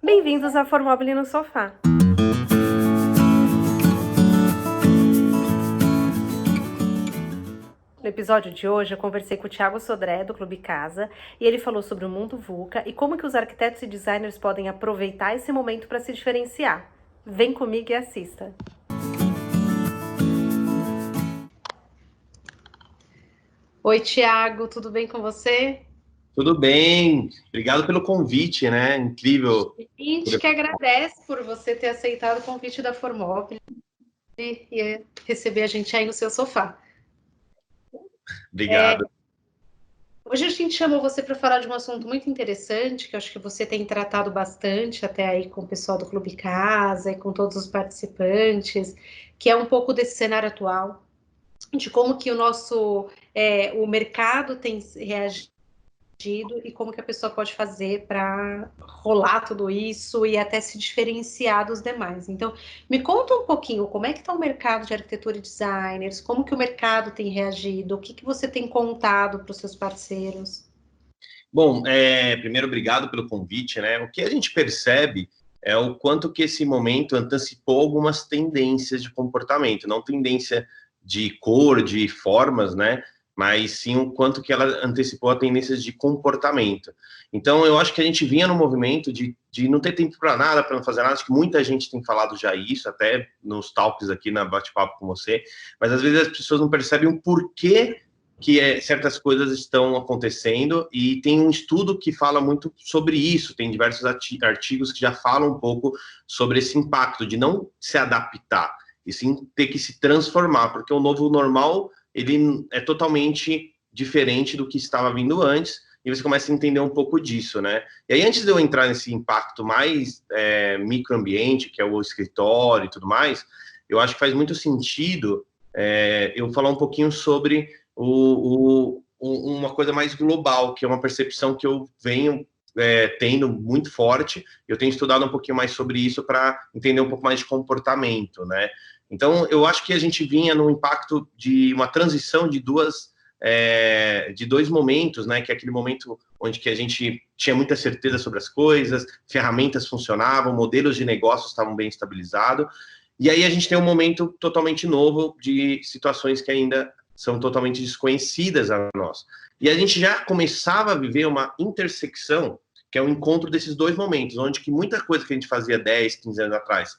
Bem-vindos a Formobile no Sofá. No episódio de hoje, eu conversei com o Thiago Sodré, do Clube Casa, e ele falou sobre o mundo VUCA e como que os arquitetos e designers podem aproveitar esse momento para se diferenciar. Vem comigo e assista. Oi, Thiago, tudo bem com você? Tudo bem, obrigado pelo convite, né? Incrível. A gente que agradece por você ter aceitado o convite da Formobile e receber a gente aí no seu sofá. Obrigado. Hoje a gente chamou você para falar de um assunto muito interessante, que eu acho que você tem tratado bastante até aí com o pessoal do Clube Casa e com todos os participantes, que é um pouco desse cenário atual, de como que o mercado tem reagido e como que a pessoa pode fazer para rolar tudo isso e até se diferenciar dos demais. Então, me conta um pouquinho como é que está o mercado de arquitetura e designers, como que o mercado tem reagido, o que que você tem contado para os seus parceiros? Bom, primeiro, obrigado pelo convite, né? O que a gente percebe é o quanto que esse momento antecipou algumas tendências de comportamento, não tendência de cor, de formas, né? Mas sim o quanto que ela antecipou a tendências de comportamento. Então, eu acho que a gente vinha no movimento de não ter tempo para nada, para não fazer nada. Acho que muita gente tem falado já isso, até nos talks aqui na bate-papo com você, mas às vezes as pessoas não percebem o porquê que certas coisas estão acontecendo, e tem um estudo que fala muito sobre isso, tem diversos artigos que já falam um pouco sobre esse impacto de não se adaptar, e sim ter que se transformar, porque o novo normal, ele é totalmente diferente do que estava vindo antes, e você começa a entender um pouco disso, né? E aí, antes de eu entrar nesse impacto mais microambiente, que é o escritório e tudo mais, eu acho que faz muito sentido eu falar um pouquinho sobre uma coisa mais global, que é uma percepção que eu venho tendo muito forte. Eu tenho estudado um pouquinho mais sobre isso para entender um pouco mais de comportamento, né? Então, eu acho que a gente vinha no impacto de uma transição de dois momentos, né? Que é aquele momento onde que a gente tinha muita certeza sobre as coisas, ferramentas funcionavam, modelos de negócios estavam bem estabilizados, e aí a gente tem um momento totalmente novo de situações que ainda são totalmente desconhecidas a nós. E a gente já começava a viver uma intersecção, que é o encontro desses dois momentos, onde que muita coisa que a gente fazia 10, 15 anos atrás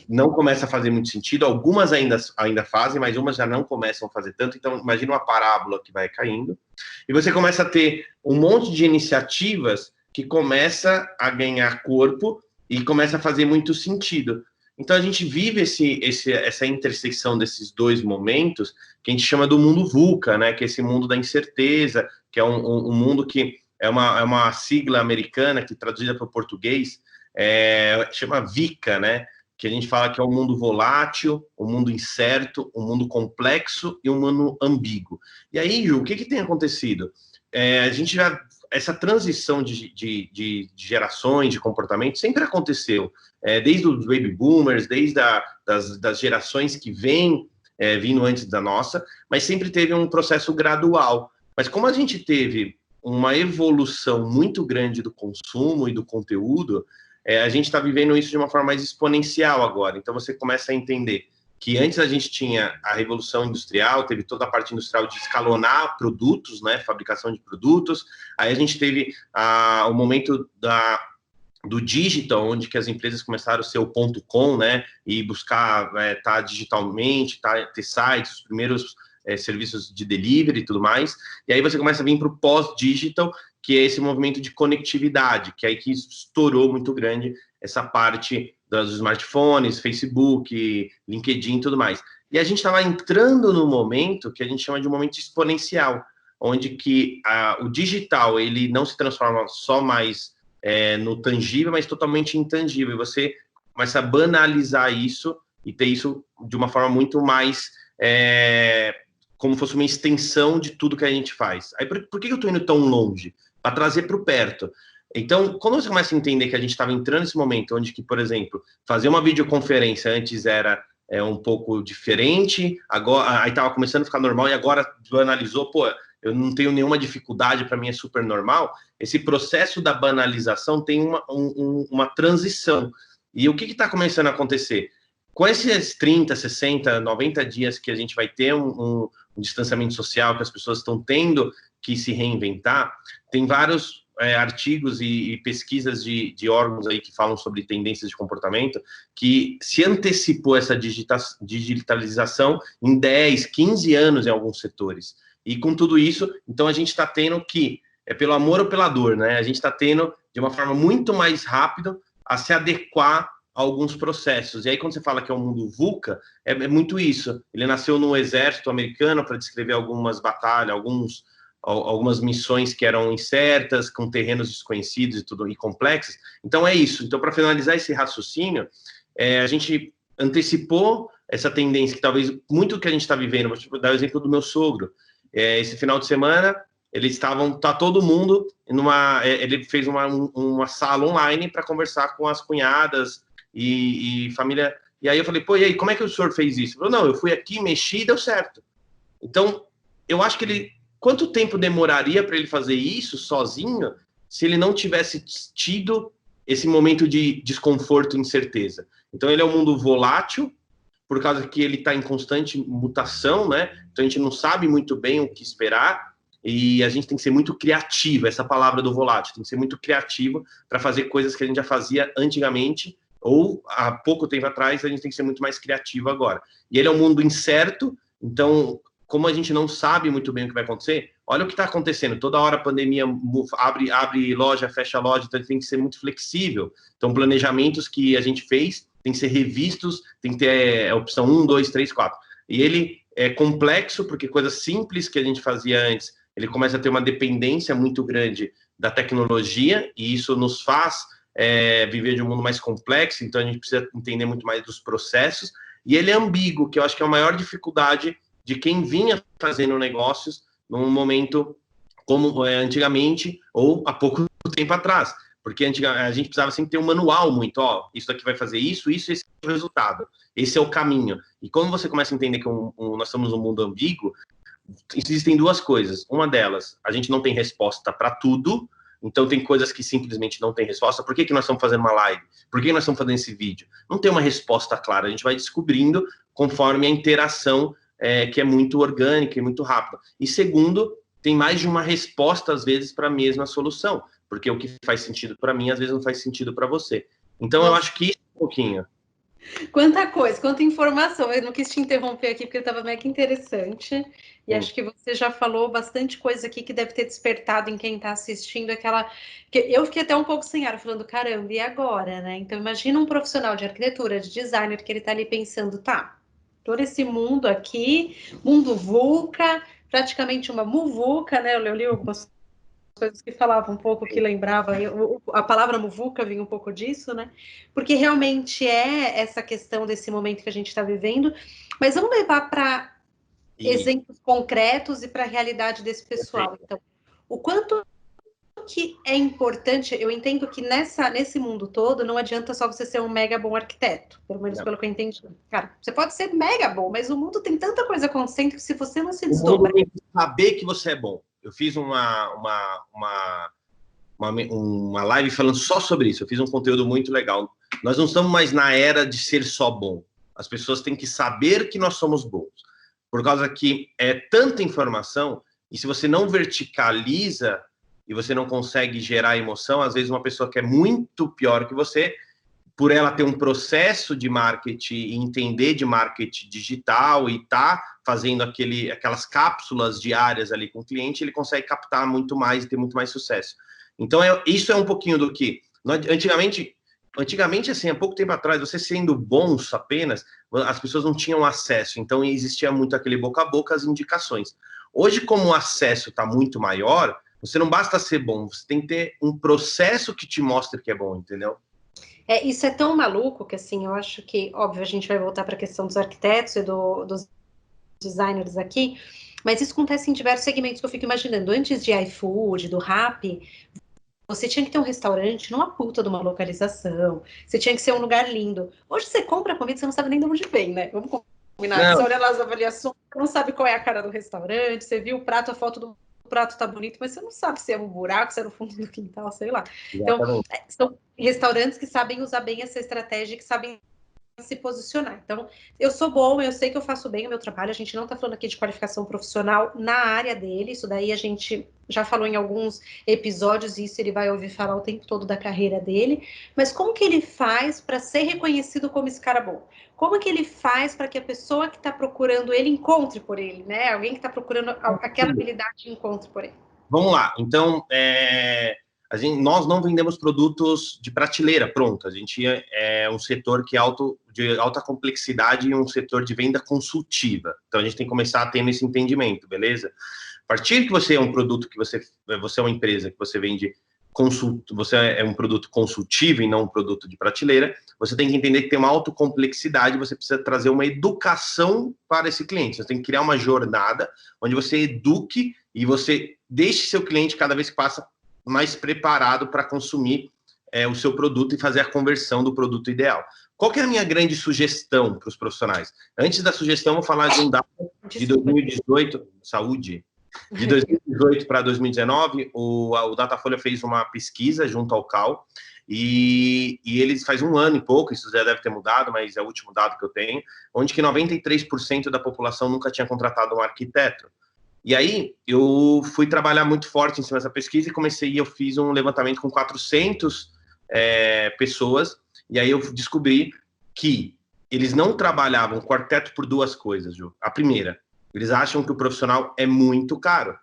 não começa a fazer muito sentido, algumas ainda fazem, mas umas já não começam a fazer tanto. Então, imagina uma parábola que vai caindo, e você começa a ter um monte de iniciativas que começa a ganhar corpo e começa a fazer muito sentido. Então, a gente vive essa intersecção desses dois momentos, que a gente chama do mundo VUCA, né? Que é esse mundo da incerteza, que é um mundo que é uma sigla americana que, traduzida para o português, chama VICA, né? Que a gente fala que é um mundo volátil, um mundo incerto, um mundo complexo e um mundo ambíguo. E aí, Ju, o que tem acontecido? A gente já essa transição de gerações, de comportamento, sempre aconteceu, desde os baby boomers, desde das gerações que vêm vindo antes da nossa, mas sempre teve um processo gradual. Mas como a gente teve uma evolução muito grande do consumo e do conteúdo, a gente está vivendo isso de uma forma mais exponencial agora. Então você começa a entender que antes a gente tinha a revolução industrial, teve toda a parte industrial de escalonar produtos, né, fabricação de produtos. Aí a gente teve o momento do digital, onde que as empresas começaram a ser o ponto .com, né, e buscar tá digitalmente, ter sites, os primeiros serviços de delivery e tudo mais. E aí você começa a vir para o pós-digital, que é esse movimento de conectividade, que é aí que estourou muito grande essa parte dos smartphones, Facebook, LinkedIn e tudo mais. E a gente estava entrando no momento que a gente chama de um momento exponencial, onde que o digital ele não se transforma só mais no tangível, mas totalmente intangível. E você começa a banalizar isso e ter isso de uma forma muito mais como fosse uma extensão de tudo que a gente faz. Aí por que eu estou indo tão longe? Para trazer para o perto. Então, quando você começa a entender que a gente estava entrando nesse momento onde que, por exemplo, fazer uma videoconferência antes era um pouco diferente, agora aí estava começando a ficar normal, e agora analisou, pô, eu não tenho nenhuma dificuldade, para mim é super normal. Esse processo da banalização tem uma transição. E o que está começando a acontecer? Com esses 30, 60, 90 dias que a gente vai ter um distanciamento social, que as pessoas estão tendo que se reinventar, tem vários artigos e pesquisas de órgãos aí que falam sobre tendências de comportamento, que se antecipou essa digitalização em 10, 15 anos em alguns setores. E com tudo isso, então a gente está tendo que, pelo amor ou pela dor, né? A gente está tendo, de uma forma muito mais rápida, a se adequar a alguns processos. E aí, quando você fala que é um mundo VUCA, é muito isso. Ele nasceu no exército americano para descrever algumas batalhas, algumas missões que eram incertas, com terrenos desconhecidos e tudo, e complexas. Então é isso. Então, para finalizar esse raciocínio, a gente antecipou essa tendência que talvez muito que a gente está vivendo. Vou dar o exemplo do meu sogro. Esse final de semana, tá todo mundo ele fez uma sala online para conversar com as cunhadas e família. E aí eu falei, pô, e aí, como é que o senhor fez isso? Ele falou, não, eu fui aqui, mexi e deu certo. Então, eu acho que quanto tempo demoraria para ele fazer isso sozinho se ele não tivesse tido esse momento de desconforto e incerteza? Então, ele é um mundo volátil, por causa que ele está em constante mutação, né? Então, a gente não sabe muito bem o que esperar e a gente tem que ser muito criativo, essa palavra do volátil, tem que ser muito criativo para fazer coisas que a gente já fazia antigamente ou há pouco tempo atrás, a gente tem que ser muito mais criativo agora. E ele é um mundo incerto, então, como a gente não sabe muito bem o que vai acontecer, olha o que está acontecendo. Toda hora a pandemia abre loja, fecha loja, então tem que ser muito flexível. Então, planejamentos que a gente fez tem que ser revistos, tem que ter a opção 1, 2, 3, 4. E ele é complexo, porque coisas simples que a gente fazia antes, ele começa a ter uma dependência muito grande da tecnologia, e isso nos faz viver de um mundo mais complexo, então a gente precisa entender muito mais dos processos. E ele é ambíguo, que eu acho que é a maior dificuldade de quem vinha fazendo negócios num momento como antigamente ou há pouco tempo atrás. Porque a gente precisava sempre ter um manual muito, isso aqui vai fazer isso, esse é o resultado, esse é o caminho. E quando você começa a entender que nós estamos num mundo ambíguo, existem duas coisas. Uma delas, a gente não tem resposta para tudo, então tem coisas que simplesmente não tem resposta. Por que nós estamos fazendo uma live? Por que nós estamos fazendo esse vídeo? Não tem uma resposta clara, a gente vai descobrindo conforme a interação que é muito orgânica e muito rápida. E segundo, tem mais de uma resposta, às vezes, para a mesma solução, porque o que faz sentido para mim, às vezes, não faz sentido para você. Então, eu acho que isso é um pouquinho. Quanta coisa, quanta informação. Eu não quis te interromper aqui, porque estava mega interessante. E acho que você já falou bastante coisa aqui que deve ter despertado em quem está assistindo aquela... Eu fiquei até um pouco sem ar, falando, caramba, e agora, né? Então, imagina um profissional de arquitetura, de designer, que ele está ali pensando, tá, todo esse mundo aqui, mundo VUCA, praticamente uma muvuca, né? Eu li algumas coisas que falavam um pouco, que lembrava, a palavra muvuca vinha um pouco disso, né? Porque realmente é essa questão desse momento que a gente está vivendo, mas vamos levar para exemplos concretos e para a realidade desse pessoal. Então, o quanto que é importante, eu entendo que nesse mundo todo não adianta só você ser um mega bom arquiteto, pelo menos pelo que eu entendi. Cara, você pode ser mega bom, mas o mundo tem tanta coisa acontecendo que se você não se desdobra... O mundo tem que saber que você é bom. Eu fiz uma live falando só sobre isso, eu fiz um conteúdo muito legal. Nós não estamos mais na era de ser só bom. As pessoas têm que saber que nós somos bons. Por causa que é tanta informação, e se você não verticaliza e você não consegue gerar emoção, às vezes uma pessoa que é muito pior que você, por ela ter um processo de marketing e entender de marketing digital e tá fazendo aquelas cápsulas diárias ali com o cliente, ele consegue captar muito mais e ter muito mais sucesso. Então, isso é um pouquinho do que... Antigamente, assim, há pouco tempo atrás, você sendo bons apenas, as pessoas não tinham acesso, então existia muito aquele boca a boca, as indicações. Hoje, como o acesso está muito maior, você não basta ser bom, você tem que ter um processo que te mostre que é bom, entendeu? Isso é tão maluco que, assim, eu acho que, óbvio, a gente vai voltar para a questão dos arquitetos e dos designers aqui, mas isso acontece em diversos segmentos que eu fico imaginando. Antes de iFood, do Rappi, você tinha que ter um restaurante numa puta de uma localização, você tinha que ser um lugar lindo. Hoje você compra comida, você não sabe nem de onde vem, né? Vamos combinar. Você olha lá as avaliações, você não sabe qual é a cara do restaurante, você viu o prato, a foto do prato tá bonito, mas você não sabe se é um buraco, se é no fundo do quintal, sei lá. Então, Exatamente. são restaurantes que sabem usar bem essa estratégia, que sabem se posicionar. Então, eu sou bom, eu sei que eu faço bem o meu trabalho, a gente não está falando aqui de qualificação profissional na área dele, isso daí a gente já falou em alguns episódios, e isso ele vai ouvir falar o tempo todo da carreira dele, mas como que ele faz para ser reconhecido como esse cara bom? Como que ele faz para que a pessoa que está procurando ele encontre por ele, né? Alguém que está procurando aquela habilidade encontre por ele. Vamos lá. Então, nós não vendemos produtos de prateleira, pronto. A gente é um setor que é de alta complexidade e um setor de venda consultiva. Então, a gente tem que começar tendo esse entendimento, beleza? A partir que você é um produto que você é uma empresa que você vende você é um produto consultivo e não um produto de prateleira, você tem que entender que tem uma autocomplexidade, você precisa trazer uma educação para esse cliente. Você tem que criar uma jornada onde você eduque e você deixe seu cliente, cada vez que passa, mais preparado para consumir o seu produto e fazer a conversão do produto ideal. Qual que é a minha grande sugestão para os profissionais? Antes da sugestão, eu vou falar de um dado de 2018, saúde. De 2018 para 2019, o Datafolha fez uma pesquisa junto ao CAL, e eles faz um ano e pouco, isso já deve ter mudado, mas é o último dado que eu tenho, onde que 93% da população nunca tinha contratado um arquiteto. E aí, eu fui trabalhar muito forte em cima dessa pesquisa e eu fiz um levantamento com 400 pessoas, e aí eu descobri que eles não trabalhavam com arquiteto por duas coisas, Ju. A primeira, eles acham que o profissional é muito caro.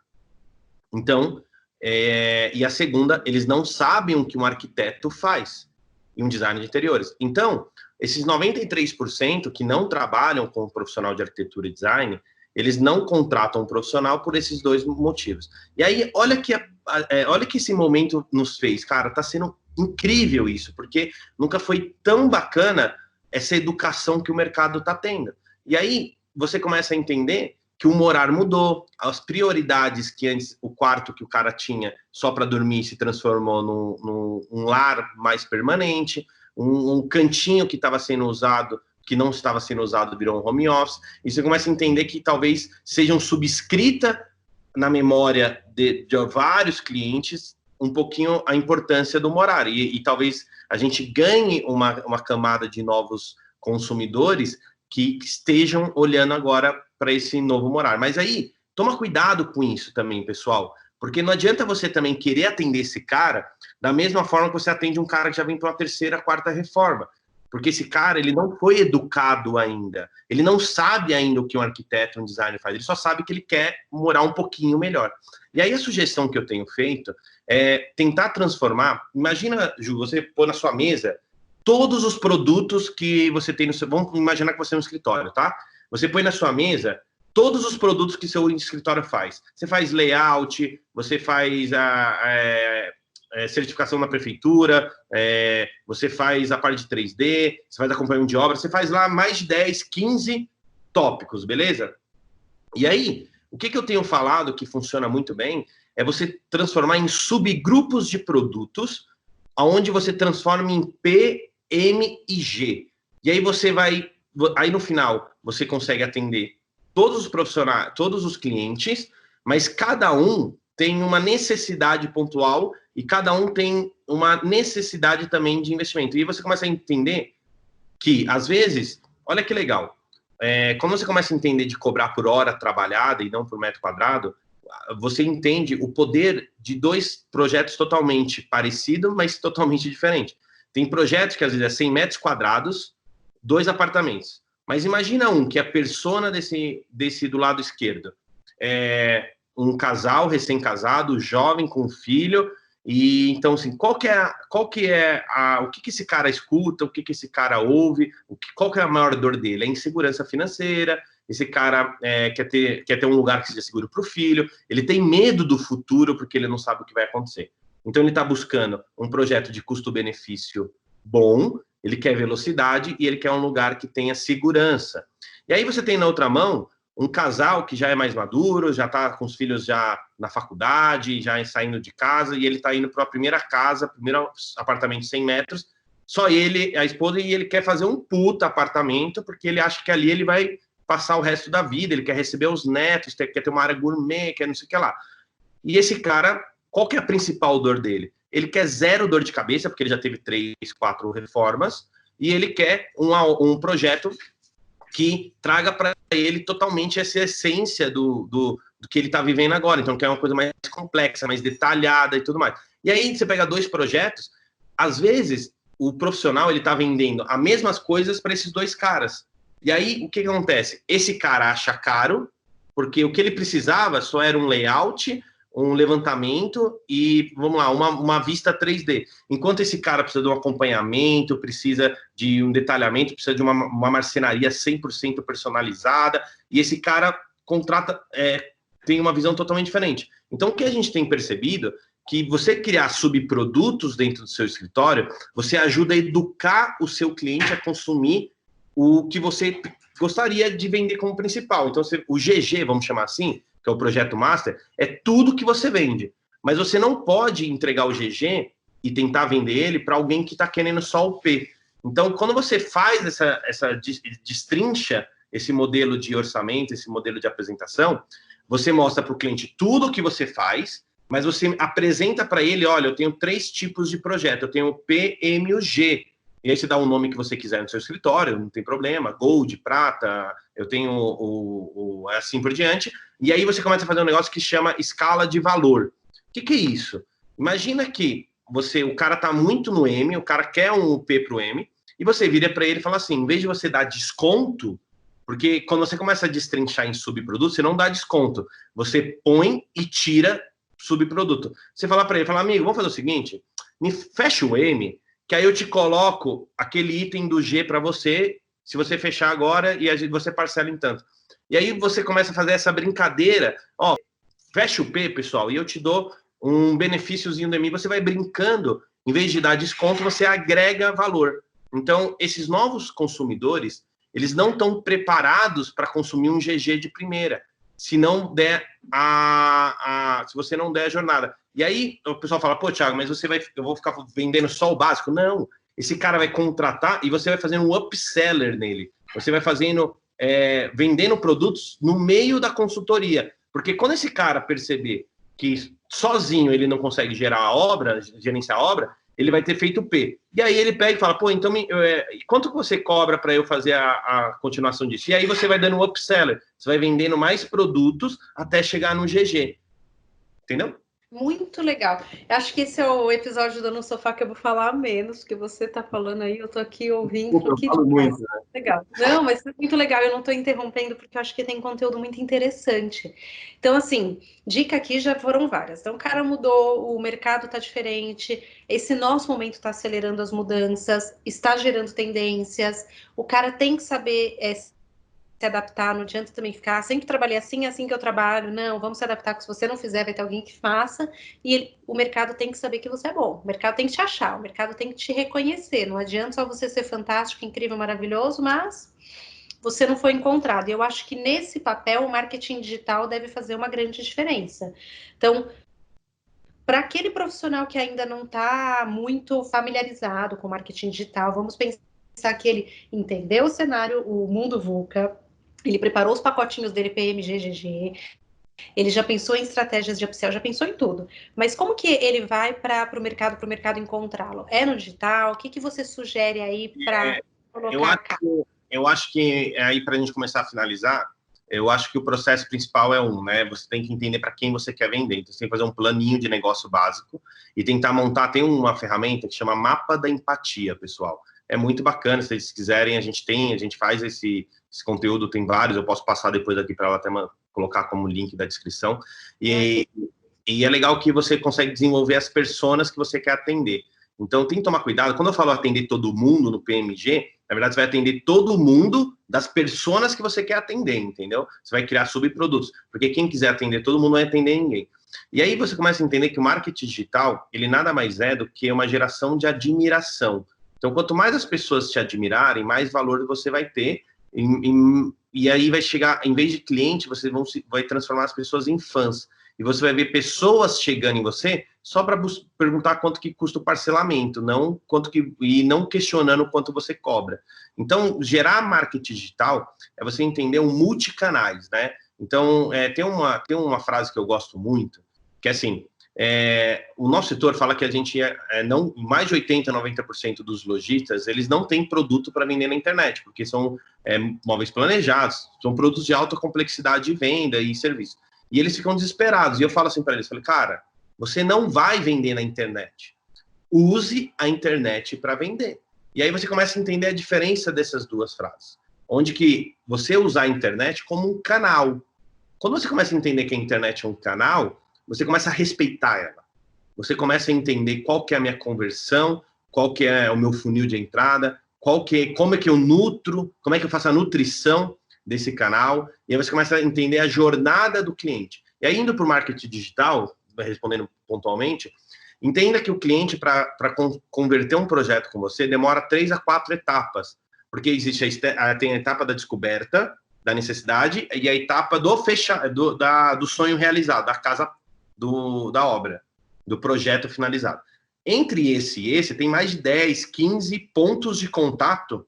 Então, e a segunda, eles não sabem o que um arquiteto faz e um designer de interiores. Então, esses 93% que não trabalham com um profissional de arquitetura e design, eles não contratam um profissional por esses dois motivos. E aí, olha que esse momento nos fez, cara, tá sendo incrível isso, porque nunca foi tão bacana essa educação que o mercado tá tendo. E aí, você começa a entender que o morar mudou, as prioridades que antes, o quarto que o cara tinha só para dormir se transformou num lar mais permanente, um cantinho que estava sendo usado, que não estava sendo usado, virou um home office, e você começa a entender que talvez sejam subscrita na memória de vários clientes um pouquinho a importância do morar, e talvez a gente ganhe uma camada de novos consumidores que estejam olhando agora para esse novo morar. Mas aí, toma cuidado com isso também, pessoal, porque não adianta você também querer atender esse cara da mesma forma que você atende um cara que já vem para uma terceira, quarta reforma, porque esse cara, ele não foi educado ainda, ele não sabe ainda o que um arquiteto, um designer faz, ele só sabe que ele quer morar um pouquinho melhor. E aí a sugestão que eu tenho feito é tentar transformar, imagina, Ju, você pôr na sua mesa todos os produtos que você tem no seu... Vamos imaginar que você é um escritório, tá? Você põe na sua mesa todos os produtos que seu escritório faz. Você faz layout, você faz a certificação na prefeitura, você faz a parte de 3D, você faz acompanhamento de obra, você faz lá mais de 10, 15 tópicos, beleza? E aí, o que eu tenho falado que funciona muito bem é você transformar em subgrupos de produtos, onde você transforma em P, M e G. E aí você vai... Aí no final, você consegue atender todos os profissionais, todos os clientes, mas cada um tem uma necessidade pontual e cada um tem uma necessidade também de investimento. E aí você começa a entender que, às vezes, olha que legal, quando você começa a entender de cobrar por hora trabalhada e não por metro quadrado, você entende o poder de dois projetos totalmente parecidos, mas totalmente diferentes. Tem projetos que às vezes é 100 metros quadrados, 2 apartamentos. Mas imagina um, que é a persona desse do lado esquerdo. Um casal recém-casado, jovem, com filho, e então, assim, o que esse cara escuta, o que esse cara ouve, qual que é a maior dor dele? É a insegurança financeira, esse cara quer ter um lugar que seja seguro para o filho, ele tem medo do futuro porque ele não sabe o que vai acontecer. Então, ele está buscando um projeto de custo-benefício bom, ele quer velocidade e ele quer um lugar que tenha segurança. E aí você tem na outra mão um casal que já é mais maduro, já está com os filhos já na faculdade, já saindo de casa, e ele está indo para a primeira casa, primeiro apartamento de 100 metros, só ele, a esposa, e ele quer fazer um puta apartamento, porque ele acha que ali ele vai passar o resto da vida, ele quer receber os netos, quer ter uma área gourmet, quer não sei o que lá. E esse cara, qual que é a principal dor dele? Ele quer zero dor de cabeça, porque ele já teve 3, 4 reformas, e ele quer um projeto que traga para ele totalmente essa essência do que ele está vivendo agora. Então, que é uma coisa mais complexa, mais detalhada e tudo mais. E aí, você pega 2 projetos, às vezes, o profissional ele está vendendo as mesmas coisas para esses 2 caras. E aí, o que acontece? Esse cara acha caro, porque o que ele precisava só era um layout, um levantamento e, vamos lá, uma vista 3D. Enquanto esse cara precisa de um acompanhamento, precisa de um detalhamento, precisa de uma marcenaria 100% personalizada, e esse cara contrata, tem uma visão totalmente diferente. Então, o que a gente tem percebido que você criar subprodutos dentro do seu escritório, você ajuda a educar o seu cliente a consumir o que você gostaria de vender como principal. Então, o GG, vamos chamar assim, que é o projeto master, é tudo que você vende. Mas você não pode entregar o GG e tentar vender ele para alguém que está querendo só o P. Então, quando você faz essa destrincha, esse modelo de orçamento, esse modelo de apresentação, você mostra para o cliente tudo o que você faz, mas você apresenta para ele, olha, eu tenho 3 tipos de projeto, eu tenho o P, M e o G. E aí você dá o nome que você quiser no seu escritório, não tem problema, Gold, Prata, eu tenho assim por diante. E aí você começa a fazer um negócio que chama escala de valor. O que é isso? Imagina que o cara tá muito no M, o cara quer um P pro M, e você vira para ele e fala assim, em vez de você dar desconto, porque quando você começa a destrinchar em subproduto, você não dá desconto, você põe e tira subproduto. Você fala para ele, fala, amigo, vamos fazer o seguinte, me fecha o M, que aí eu te coloco aquele item do G para você, se você fechar agora, e você parcela em tanto. E aí você começa a fazer essa brincadeira, ó, fecha o P, pessoal, e eu te dou um benefíciozinho de mim, você vai brincando, em vez de dar desconto, você agrega valor. Então, esses novos consumidores, eles não estão preparados para consumir um GG de primeira, se não der se você não der a jornada. E aí o pessoal fala, pô, Thiago, mas eu vou ficar vendendo só o básico? Não, esse cara vai contratar e você vai fazendo um upseller nele. Você vai fazendo, vendendo produtos no meio da consultoria. Porque quando esse cara perceber que sozinho ele não consegue gerenciar a obra, ele vai ter feito P. E aí ele pega e fala, pô, então quanto você cobra para eu fazer a continuação disso? E aí você vai dando um upseller, você vai vendendo mais produtos até chegar no GG. Entendeu? Muito legal. Eu acho que esse é o episódio do No Sofá que eu vou falar menos, porque você está falando aí, eu estou aqui ouvindo. Eu falo muito, né? Legal. Não, mas é muito legal, eu não estou interrompendo, porque eu acho que tem conteúdo muito interessante. Então, assim, dica aqui já foram várias. Então, o cara mudou, o mercado está diferente, esse nosso momento está acelerando as mudanças, está gerando tendências, o cara tem que saber se adaptar, não adianta também ficar, sempre trabalhei assim, é assim que eu trabalho, não, vamos se adaptar, que se você não fizer, vai ter alguém que faça, e o mercado tem que saber que você é bom, o mercado tem que te achar, o mercado tem que te reconhecer, não adianta só você ser fantástico, incrível, maravilhoso, mas você não foi encontrado. E eu acho que nesse papel o marketing digital deve fazer uma grande diferença. Então, para aquele profissional que ainda não está muito familiarizado com marketing digital, vamos pensar que ele entendeu o cenário, o mundo VUCA, ele preparou os pacotinhos dele PMG, GG, ele já pensou em estratégias de upsell, já pensou em tudo. Mas como que ele vai para o mercado encontrá-lo? É no digital? O que você sugere aí para colocar a cara? Eu acho que aí, para a gente começar a finalizar, eu acho que o processo principal é né? Você tem que entender para quem você quer vender. Então, você tem que fazer um planinho de negócio básico e tentar montar. Tem uma ferramenta que chama Mapa da Empatia, pessoal. É muito bacana, se vocês quiserem, a gente faz esse conteúdo, tem vários, eu posso passar depois aqui para ela até colocar como link da descrição. E é legal que você consegue desenvolver as personas que você quer atender. Então, tem que tomar cuidado. Quando eu falo atender todo mundo no PMG, na verdade, você vai atender todo mundo das personas que você quer atender, entendeu? Você vai criar subprodutos. Porque quem quiser atender todo mundo não vai atender ninguém. E aí você começa a entender que o marketing digital, ele nada mais é do que uma geração de admiração. Então, quanto mais as pessoas te admirarem, mais valor você vai ter. E aí vai chegar, em vez de cliente, você vai transformar as pessoas em fãs. E você vai ver pessoas chegando em você só para perguntar quanto que custa o parcelamento, e não questionando quanto você cobra. Então, gerar marketing digital é você entender um multicanais, né? Então, tem uma frase que eu gosto muito, que assim, o nosso setor fala que a gente não, mais de 80%, 90% dos lojistas, eles não têm produto para vender na internet, porque são móveis planejados, são produtos de alta complexidade de venda e serviço. E eles ficam desesperados. E eu falo assim para eles, cara, você não vai vender na internet. Use a internet para vender. E aí você começa a entender a diferença dessas duas frases. Onde que você usar a internet como um canal. Quando você começa a entender que a internet é um canal, você começa a respeitar ela. Você começa a entender qual que é a minha conversão, qual que é o meu funil de entrada, como é que eu nutro, como é que eu faço a nutrição desse canal. E aí você começa a entender a jornada do cliente. E aí, indo para o marketing digital, respondendo pontualmente, entenda que o cliente, para converter um projeto com você, demora 3 a 4 etapas. Porque existe tem a etapa da descoberta, da necessidade, e a etapa do sonho realizado, da casa, da obra, do projeto finalizado. Entre esse e esse, tem mais de 10, 15 pontos de contato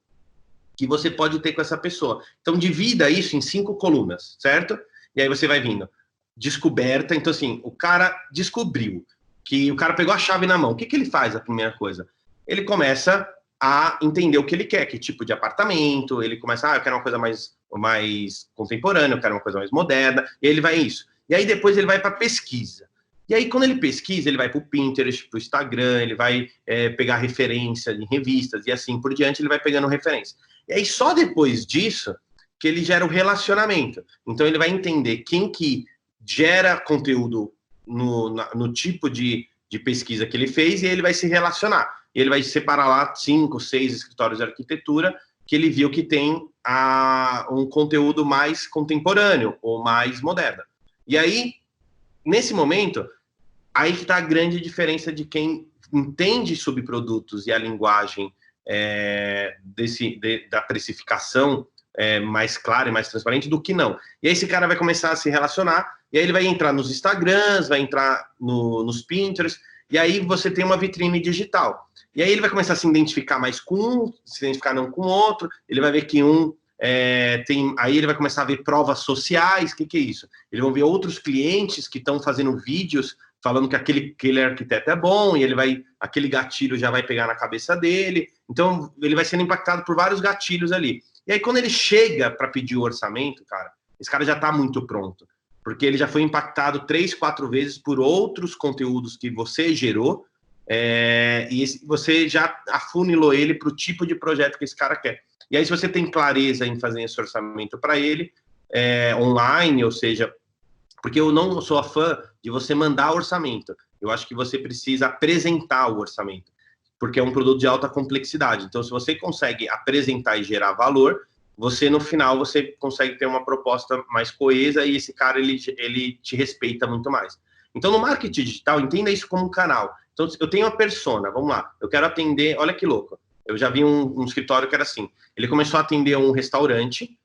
que você pode ter com essa pessoa. Então, divida isso em 5 colunas, certo? E aí você vai vindo. Descoberta, então assim, o cara descobriu que o cara pegou a chave na mão. O que ele faz, a primeira coisa? Ele começa a entender o que ele quer, que tipo de apartamento, ele começa, eu quero uma coisa mais contemporânea, eu quero uma coisa mais moderna, e ele vai isso. E aí depois ele vai para pesquisa. E aí quando ele pesquisa, ele vai para o Pinterest, para o Instagram, ele vai pegar referência em revistas, e assim por diante, ele vai pegando referência. E aí só depois disso que ele gera o relacionamento. Então ele vai entender quem que gera conteúdo no tipo de pesquisa que ele fez, e ele vai se relacionar. Ele vai separar lá 5, 6 escritórios de arquitetura que ele viu que tem um conteúdo mais contemporâneo ou mais moderno. E aí, nesse momento, aí que está a grande diferença de quem entende subprodutos e a linguagem da precificação mais clara e mais transparente do que não. E aí esse cara vai começar a se relacionar, e aí ele vai entrar nos Instagrams, vai entrar nos Pinterest, e aí você tem uma vitrine digital. E aí ele vai começar a se identificar mais com um, se identificar não com o outro, ele vai ver que aí ele vai começar a ver provas sociais. O que é isso? Eles vão ver outros clientes que estão fazendo vídeos falando que aquele arquiteto é bom, e aquele gatilho já vai pegar na cabeça dele. Então ele vai sendo impactado por vários gatilhos ali. E aí quando ele chega para pedir o orçamento, cara, esse cara já está muito pronto, porque ele já foi impactado 3, 4 vezes por outros conteúdos que você gerou, e você já afunilou ele para o tipo de projeto que esse cara quer. E aí, se você tem clareza em fazer esse orçamento para ele, online, ou seja, porque eu não sou fã de você mandar orçamento, eu acho que você precisa apresentar o orçamento, porque é um produto de alta complexidade. Então, se você consegue apresentar e gerar valor, você, no final, você consegue ter uma proposta mais coesa, e esse cara, ele te respeita muito mais. Então, no marketing digital, entenda isso como um canal. Então, eu tenho uma persona, vamos lá, eu quero atender, olha que louco, eu já vi um escritório que era assim, ele começou a atender um restaurante,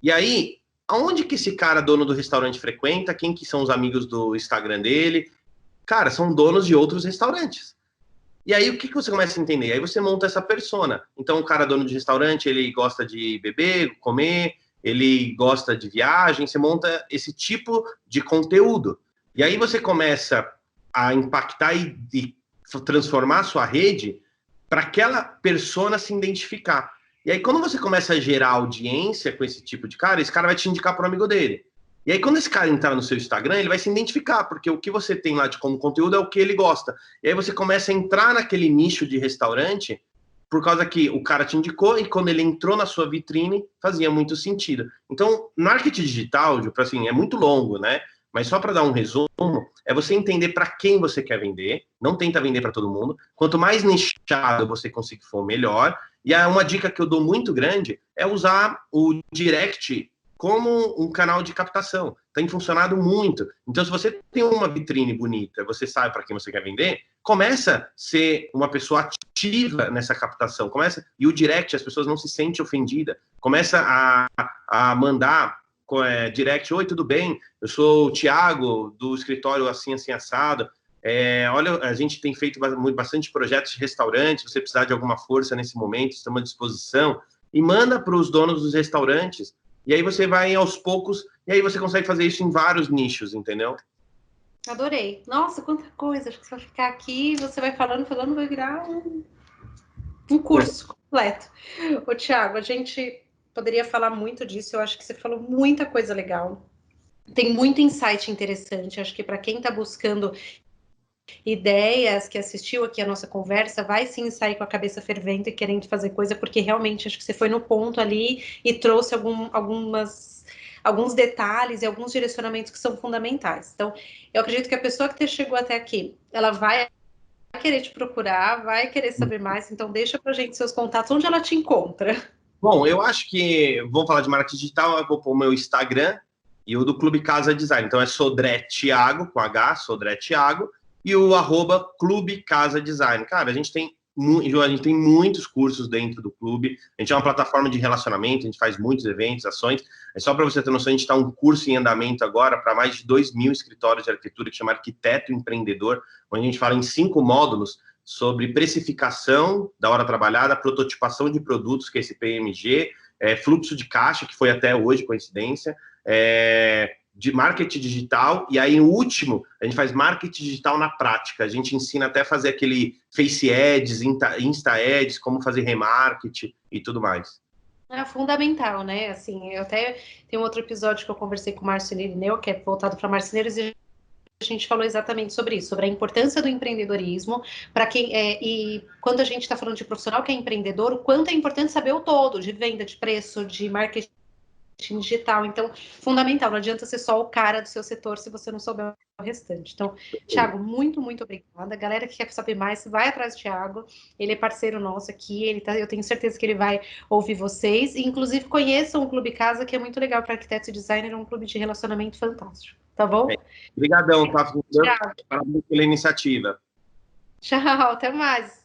e aí, aonde que esse cara, dono do restaurante, frequenta? Quem que são os amigos do Instagram dele? Cara, são donos de outros restaurantes. E aí, o que você começa a entender? Aí você monta essa persona. Então, o cara dono de restaurante, ele gosta de beber, comer, ele gosta de viagem, você monta esse tipo de conteúdo. E aí você começa a impactar e transformar a sua rede para aquela persona se identificar. E aí, quando você começa a gerar audiência com esse tipo de cara, esse cara vai te indicar para o amigo dele. E aí, quando esse cara entrar no seu Instagram, ele vai se identificar, porque o que você tem lá como conteúdo é o que ele gosta. E aí você começa a entrar naquele nicho de restaurante, por causa que o cara te indicou, e quando ele entrou na sua vitrine, fazia muito sentido. Então, marketing digital, assim, é muito longo, né? Mas só para dar um resumo, é você entender para quem você quer vender, não tenta vender para todo mundo. Quanto mais nichado você conseguir for, melhor. E uma dica que eu dou muito grande é usar o direct como um canal de captação. Tem funcionado muito. Então, se você tem uma vitrine bonita, você sabe para quem você quer vender, começa a ser uma pessoa ativa nessa captação. E o direct, as pessoas não se sentem ofendidas. Começa a mandar direct: oi, tudo bem? Eu sou o Thiago, do escritório assim, assim, assado. Olha, a gente tem feito bastante projetos de restaurante, se você precisar de alguma força nesse momento, estamos à disposição. E manda para os donos dos restaurantes. E aí você vai aos poucos, e aí você consegue fazer isso em vários nichos, entendeu? Adorei. Nossa, quanta coisa. Acho que você vai ficar aqui, você vai falando, vai virar um curso completo. Ô, Thiago, a gente poderia falar muito disso. Eu acho que você falou muita coisa legal. Tem muito insight interessante. Acho que para quem está buscando ideias, que assistiu aqui a nossa conversa, vai sim sair com a cabeça fervendo e querendo fazer coisa, porque realmente acho que você foi no ponto ali e trouxe alguns detalhes e alguns direcionamentos que são fundamentais. Então, eu acredito que a pessoa que chegou até aqui, ela vai querer te procurar, vai querer saber mais, então deixa pra gente seus contatos, onde ela te encontra. Bom, eu acho que, vamos falar de marketing digital, eu vou pôr o meu Instagram e o do Clube Casa Design. Então é Sodré Thiago, com H, Sodré Thiago, e o @ Clube Casa Design. Cara, a gente tem muitos cursos dentro do clube, a gente é uma plataforma de relacionamento, a gente faz muitos eventos, ações. É só para você ter noção, a gente está um curso em andamento agora para mais de 2.000 escritórios de arquitetura, que chama Arquiteto Empreendedor, onde a gente fala em 5 módulos sobre precificação da hora trabalhada, prototipação de produtos, que é esse PMG, fluxo de caixa, que foi até hoje, coincidência, de marketing digital, e aí, o último, a gente faz marketing digital na prática, a gente ensina até a fazer aquele Face Ads, Insta Ads, como fazer remarketing e tudo mais. É fundamental, né? Assim, eu até tenho outro episódio que eu conversei com o Márcio Irineu, que é voltado para marceneiros, e a gente falou exatamente sobre isso, sobre a importância do empreendedorismo para quem e quando a gente está falando de profissional que é empreendedor, o quanto é importante saber o todo de venda, de preço, de marketing digital. Então, fundamental, não adianta ser só o cara do seu setor se você não souber o restante. Então, Thiago, muito, muito obrigada. Galera que quer saber mais, vai atrás do Thiago. Ele é parceiro nosso aqui, eu tenho certeza que ele vai ouvir vocês. E, inclusive, conheçam o Clube Casa, que é muito legal para arquitetos e designer, é um clube de relacionamento fantástico. Tá bom? Obrigadão, tá? Parabéns pela iniciativa. Tchau, até mais.